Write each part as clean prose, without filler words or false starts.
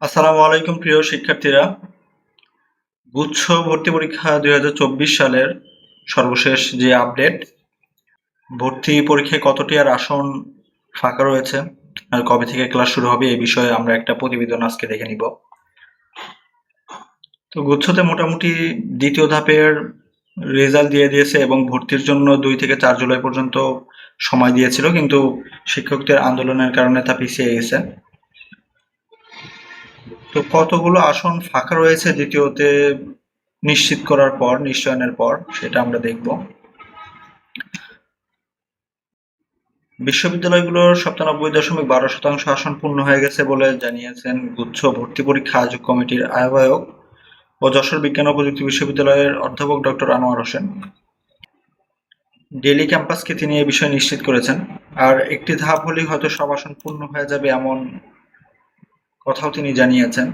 আসসালামু আলাইকুম প্রিয় শিক্ষার্থীরা। গুচ্ছ ভর্তি পরীক্ষা 2024 সালের সর্বশেষ যে আপডেট, ভর্তি পরীক্ষায় কতটি আর আসন ফাঁকা রয়েছে আর কবে থেকে ক্লাস শুরু হবে এই বিষয়ে আমরা একটা প্রতিবেদন আজকে দেখে নিব। তো গুচ্ছতে মোটামুটি দ্বিতীয় ধাপের রেজাল্ট দিয়ে দিয়েছে এবং ভর্তির জন্য 2 থেকে 4 জুলাই পর্যন্ত সময় দিয়েছিল, কিন্তু শিক্ষকদের আন্দোলনের কারণে তা পিছিয়ে গেছে। তো কতগুলো আসন ফাঁকা রয়েছে দ্বিতীয়তে নিশ্চিত করার পর, নিশ্চয়নের পর, সেটা আমরা দেখব। বিশ্ববিদ্যালয়গুলোর 97.12% আসন পূর্ণ হয়ে গেছে বলে জানিয়েছেন গুচ্ছ ভর্তি পরীক্ষা আয়োজক কমিটির আহ্বায়ক ও যশোর বিজ্ঞান ও প্রযুক্তি বিশ্ববিদ্যালয়ের অধ্যাপক ডক্টর আনোয়ার হোসেন। ডেইলি ক্যাম্পাসকে তিনি এ বিষয়ে নিশ্চিত করেছেন। আর একটি ধাপ হলেই হয়তো সব আসন পূর্ণ হয়ে যাবে এমন কথাও তিনি জানিয়েছেন।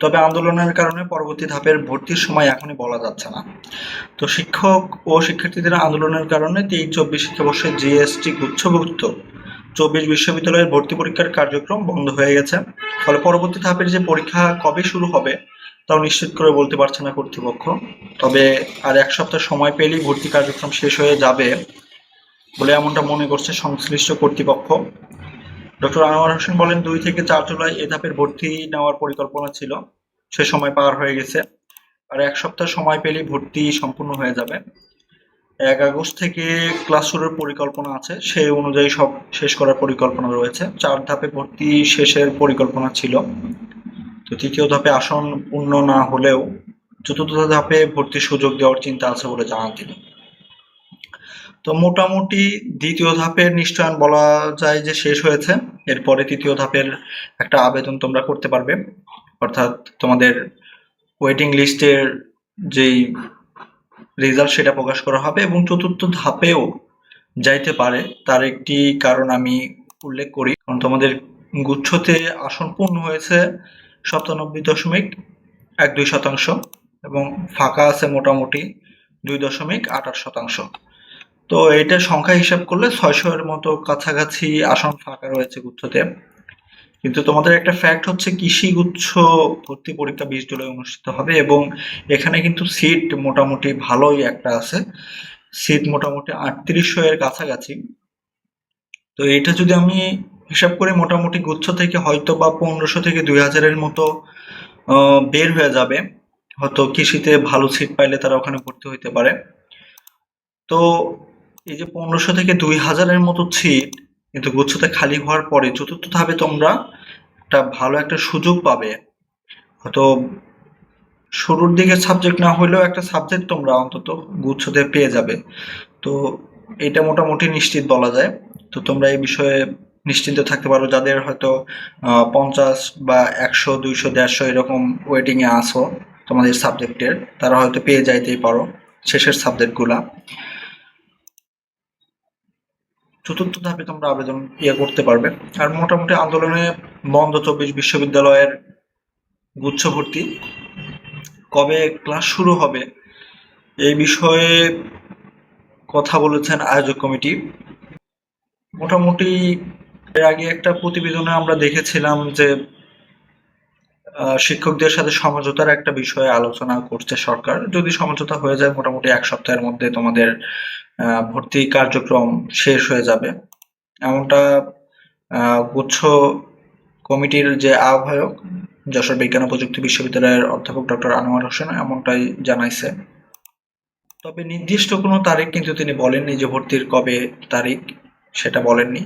তবে আন্দোলনের কারণে পরবর্তী ধাপের ভর্তির সময় এখনই বলা যাচ্ছে না। তো শিক্ষক ও শিক্ষার্থীদের আন্দোলনের কারণে 23-24 শিক্ষাবর্ষে জিএসটি গুচ্ছভুক্ত 24 বিশ্ববিদ্যালয়ের ভর্তি পরীক্ষার কার্যক্রম বন্ধ হয়ে গেছে। ফলে পরবর্তী ধাপের যে পরীক্ষা কবে শুরু হবে তাও নিশ্চিত করে বলতে পারছে না কর্তৃপক্ষ। তবে আর 1 সপ্তাহ সময় পেলেই ভর্তি কার্যক্রম শেষ হয়ে যাবে বলে এমনটা মনে করছে সংশ্লিষ্ট কর্তৃপক্ষ। ডক্টর আনোয়ার হোসেন বলেন, 2 থেকে 4 জুলাই এ ধাপের ভর্তি নেওয়ার পরিকল্পনা ছিল, সে সময় পার হয়ে গেছে। আর 1 সপ্তাহ সময় পেলেই ভর্তি সম্পূর্ণ হয়ে যাবে। 1 আগস্ট থেকে ক্লাস শুরুর পরিকল্পনা আছে, সেই অনুযায়ী সব শেষ করার পরিকল্পনা রয়েছে। 4 ধাপে ভর্তি শেষের পরিকল্পনা ছিল। তো তৃতীয় ধাপে আসন পূর্ণ না হলেও চতুর্থ ধাপে ভর্তির সুযোগ দেওয়ার চিন্তা আছে বলে জানান তিনি। তো মোটামুটি দ্বিতীয় ধাপের নিশ্চয়ন বলা যায় যে শেষ হয়েছে। এরপরে তৃতীয় ধাপের একটা আবেদন তোমরা করতে পারবে, অর্থাৎ তোমাদের ওয়েটিং লিস্টের যেই রেজাল্ট সেটা প্রকাশ করা হবে এবং চতুর্থ ধাপেও যাইতে পারে। তার একটি কারণ আমি উল্লেখ করি, কারণ তোমাদের গুচ্ছতে আসন পূর্ণ হয়েছে 97.12% এবং ফাঁকা আছে মোটামুটি 2.28%। তো এটা সংখ্যা হিসাব করলে 600 এর মতো কাছাকাছি আসন ফাঁকা রয়েছে গুচ্ছতে। কিন্তু তোমাদের একটা ফ্যাক্ট হচ্ছে কৃষি গুচ্ছ ভর্তি পরীক্ষা 20 জুলাই অনুষ্ঠিত হবে এবং এখানে কিন্তু সিট মোটামুটি ভালোই একটা আছে, সিট মোটামুটি 3800 এর কাছাকাছি। তো এটা যদি আমি হিসাব করি মোটামুটি গুচ্ছ থেকে হয়তো বা 1500 থেকে 2000 এর মতো বের হয়ে যাবে। হয়তো কৃষিতে ভালো সিট পাইলে তারা ওখানে ভর্তি হইতে পারে। তো এই যে 1500 থেকে 2000 এর মতো সিট কিন্তু গুচ্ছতে খালি হওয়ার পরে চতুর্থ ধাপে তোমরা একটা ভালো একটা সুযোগ পাবে। হয়তো শুরুর দিকে সাবজেক্ট না হলেও একটা সাবজেক্ট তোমরা অন্তত গুচ্ছতে পেয়ে যাবে। তো এটা মোটামুটি নিশ্চিত বলা যায়। তো তোমরা এই বিষয়ে নিশ্চিন্ত থাকতে পারো, যাদের হয়তো 50 বা 100, 200, 150 এরকম ওয়েটিং এ আসো তোমাদের সাবজেক্টের, তারা হয়তো পেয়ে যাইতেই পারো শেষের সাবজেক্টগুলা। চতুর্থ ধাপে তোমরা আবেদন করতে পারবে। আর মোটামুটি আন্দোলনে বন্ধ 24 বিশ্ববিদ্যালয়ের গুচ্ছ ভর্তি। কবে ক্লাস শুরু হবে এই বিষয়ে কথা বলেছেন আয়োজক কমিটি। মোটামুটি এর আগে একটা প্রতিবেদনে আমরা দেখেছিলাম যে শিক্ষকদের সাথে সমঝোতার একটা বিষয়ে আলোচনা করছে সরকার। যদি সমঝোতা হয়ে যায় মোটামুটি 1 সপ্তাহের মধ্যে তোমাদের ভর্তি কার্যক্রম শেষ হয়ে যাবে, এমনটা গুচ্ছ কমিটির যে আহ্বায়ক যশোর বিজ্ঞান ও প্রযুক্তি বিশ্ববিদ্যালয়ের অধ্যাপক ডক্টর আনোয়ার হোসেন এমনটাই জানাইছে। তবে নির্দিষ্ট কোনো তারিখ কিন্তু তিনি বলেননি যে ভর্তির কবে তারিখ, সেটা বলেননি।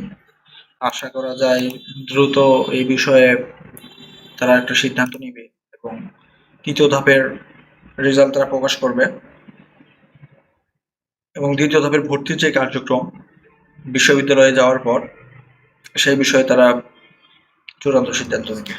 আশা করা যায় দ্রুত এই বিষয়ে তারা একটা সিদ্ধান্ত নিবে এবং তৃতীয় ধাপের রেজাল্ট তারা প্রকাশ করবে এবং দ্বিতীয় ধাপের ভর্তির যে কার্যক্রম বিশ্ববিদ্যালয়ে যাওয়ার পর সেই বিষয়ে তারা চূড়ান্ত সিদ্ধান্ত নেবে।